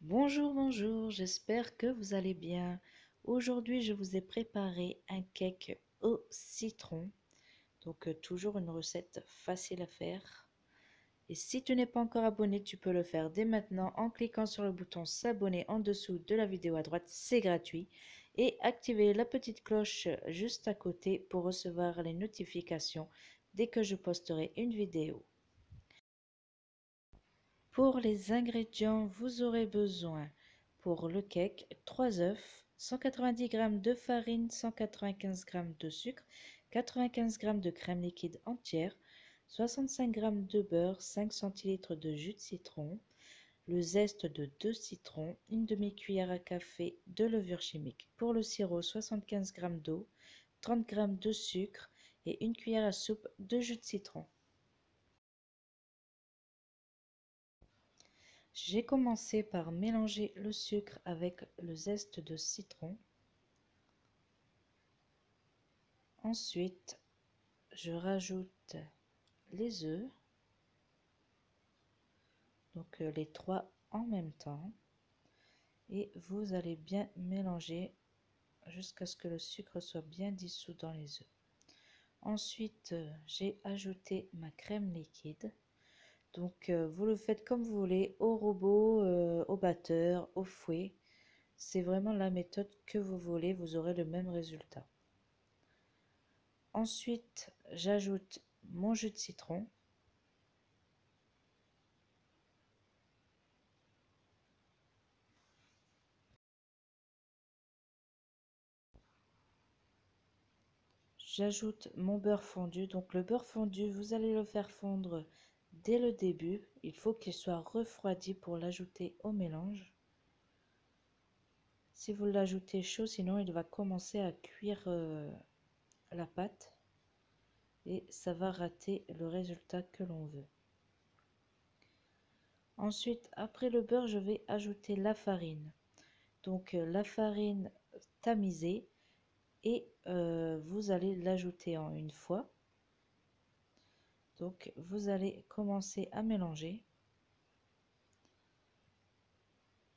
Bonjour, bonjour, j'espère que vous allez bien. Aujourd'hui, je vous ai préparé un cake au citron. Donc, toujours une recette facile à faire. Et si tu n'es pas encore abonné, tu peux le faire dès maintenant en cliquant sur le bouton s'abonner en dessous de la vidéo à droite, c'est gratuit. Et activer la petite cloche juste à côté pour recevoir les notifications dès que je posterai une vidéo. Pour les ingrédients, vous aurez besoin pour le cake 3 œufs, 190 g de farine, 195 g de sucre, 95 g de crème liquide entière, 65 g de beurre, 5 centilitres de jus de citron, le zeste de 2 citrons, une demi-cuillère à café de levure chimique. Pour le sirop, 75 g d'eau, 30 g de sucre et une cuillère à soupe de jus de citron. J'ai commencé par mélanger le sucre avec le zeste de citron. Ensuite, je rajoute les œufs, donc les trois en même temps. Et vous allez bien mélanger jusqu'à ce que le sucre soit bien dissous dans les œufs. Ensuite, j'ai ajouté ma crème liquide. Donc, vous le faites comme vous voulez, au robot, au batteur, au fouet. C'est vraiment la méthode que vous voulez, vous aurez le même résultat. Ensuite, j'ajoute mon jus de citron. J'ajoute mon beurre fondu. Donc le beurre fondu, vous allez le faire fondre dès le début. Il faut qu'il soit refroidi pour l'ajouter au mélange. Si vous l'ajoutez chaud, sinon il va commencer à cuire la pâte et ça va rater le résultat que l'on veut. Ensuite, après le beurre, je vais ajouter la farine. Donc la farine tamisée et vous allez l'ajouter en une fois. Donc vous allez commencer à mélanger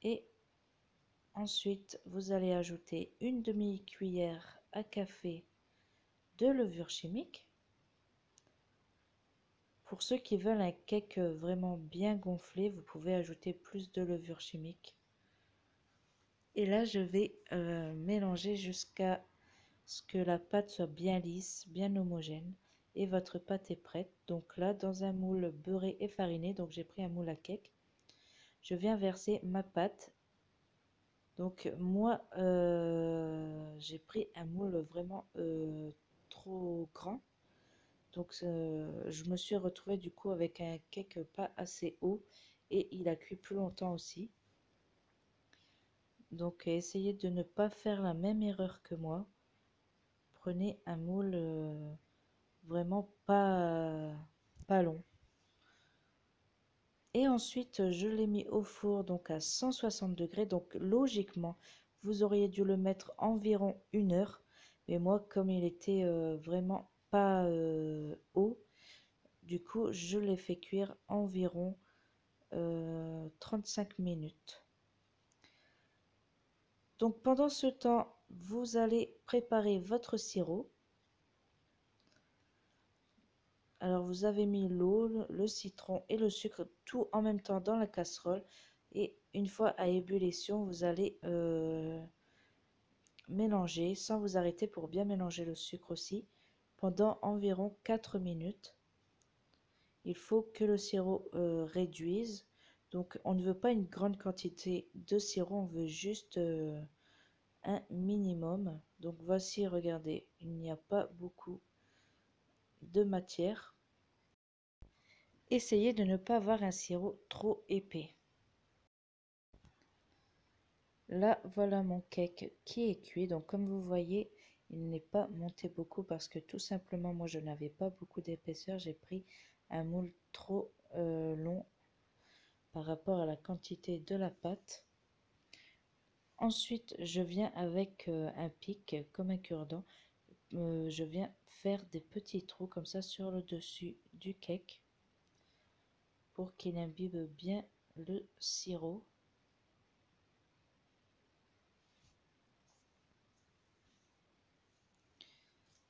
et ensuite vous allez ajouter une demi-cuillère à café de levure chimique. Pour ceux qui veulent un cake vraiment bien gonflé, vous pouvez ajouter plus de levure chimique. Et là, je vais mélanger jusqu'à ce que la pâte soit bien lisse, bien homogène. Et votre pâte est prête. Donc là, dans un moule beurré et fariné, donc j'ai pris un moule à cake, je viens verser ma pâte. Donc moi, j'ai pris un moule vraiment trop grand. Donc je me suis retrouvée du coup avec un cake pas assez haut et il a cuit plus longtemps aussi. Donc essayez de ne pas faire la même erreur que moi. Prenez un moule vraiment pas long. Et ensuite, je l'ai mis au four donc à 160 degrés. Donc logiquement, vous auriez dû le mettre environ 1 heure. Mais moi, comme il était vraiment pas haut, du coup, je l'ai fait cuire environ 35 minutes. Donc pendant ce temps, vous allez préparer votre sirop. Alors vous avez mis l'eau, le citron et le sucre tout en même temps dans la casserole. Et une fois à ébullition, vous allez mélanger sans vous arrêter pour bien mélanger le sucre aussi pendant environ 4 minutes. Il faut que le sirop réduise. Donc on ne veut pas une grande quantité de sirop, on veut juste un minimum. Donc voici, regardez, il n'y a pas beaucoup de matière. Essayez de ne pas avoir un sirop trop épais. Là, voilà mon cake qui est cuit. Donc comme vous voyez, il n'est pas monté beaucoup parce que tout simplement, moi, je n'avais pas beaucoup d'épaisseur. J'ai pris un moule trop long par rapport à la quantité de la pâte. Ensuite, je viens avec un pic comme un cure-dent. Je viens faire des petits trous comme ça sur le dessus du cake pour qu'il imbibe bien le sirop.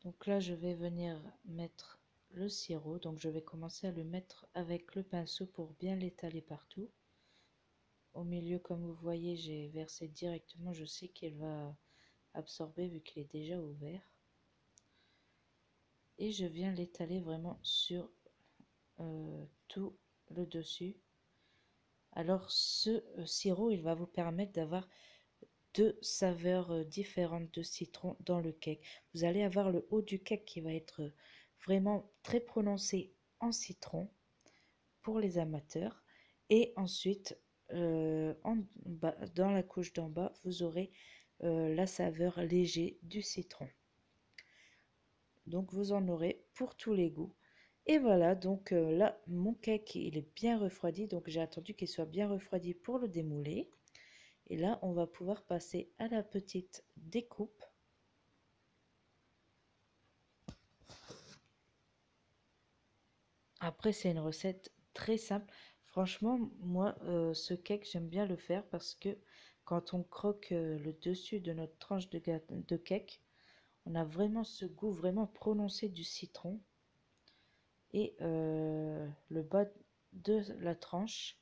Donc là, je vais venir mettre le sirop. Donc je vais commencer à le mettre avec le pinceau pour bien l'étaler partout. Au milieu, comme vous voyez, j'ai versé directement. Je sais qu'il va absorber vu qu'il est déjà ouvert. Et je viens l'étaler vraiment sur tout le dessus. Alors ce sirop, il va vous permettre d'avoir deux saveurs différentes de citron dans le cake. Vous allez avoir le haut du cake qui va être vraiment très prononcé en citron pour les amateurs. Et ensuite, en bas, dans la couche d'en bas, vous aurez la saveur léger du citron. Donc vous en aurez pour tous les goûts. Et voilà, donc là, mon cake, il est bien refroidi. Donc j'ai attendu qu'il soit bien refroidi pour le démouler. Et là, on va pouvoir passer à la petite découpe. Après, c'est une recette très simple. Franchement, moi, ce cake, j'aime bien le faire parce que quand on croque le dessus de notre tranche de cake, on a vraiment ce goût vraiment prononcé du citron. Et le bas de la tranche,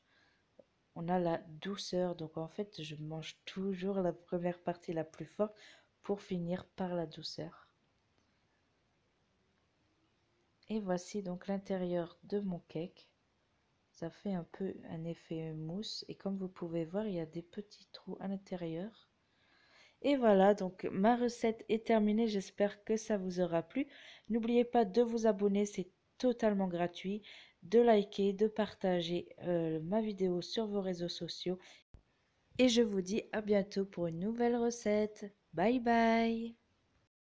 on a la douceur. Donc en fait, je mange toujours la première partie la plus forte pour finir par la douceur. Et voici donc l'intérieur de mon cake. Ça fait un peu un effet mousse. Et comme vous pouvez voir, il y a des petits trous à l'intérieur. Et voilà, donc ma recette est terminée. J'espère que ça vous aura plu. N'oubliez pas de vous abonner, c'est totalement gratuit. De liker, de partager ma vidéo sur vos réseaux sociaux. Et je vous dis à bientôt pour une nouvelle recette. Bye bye!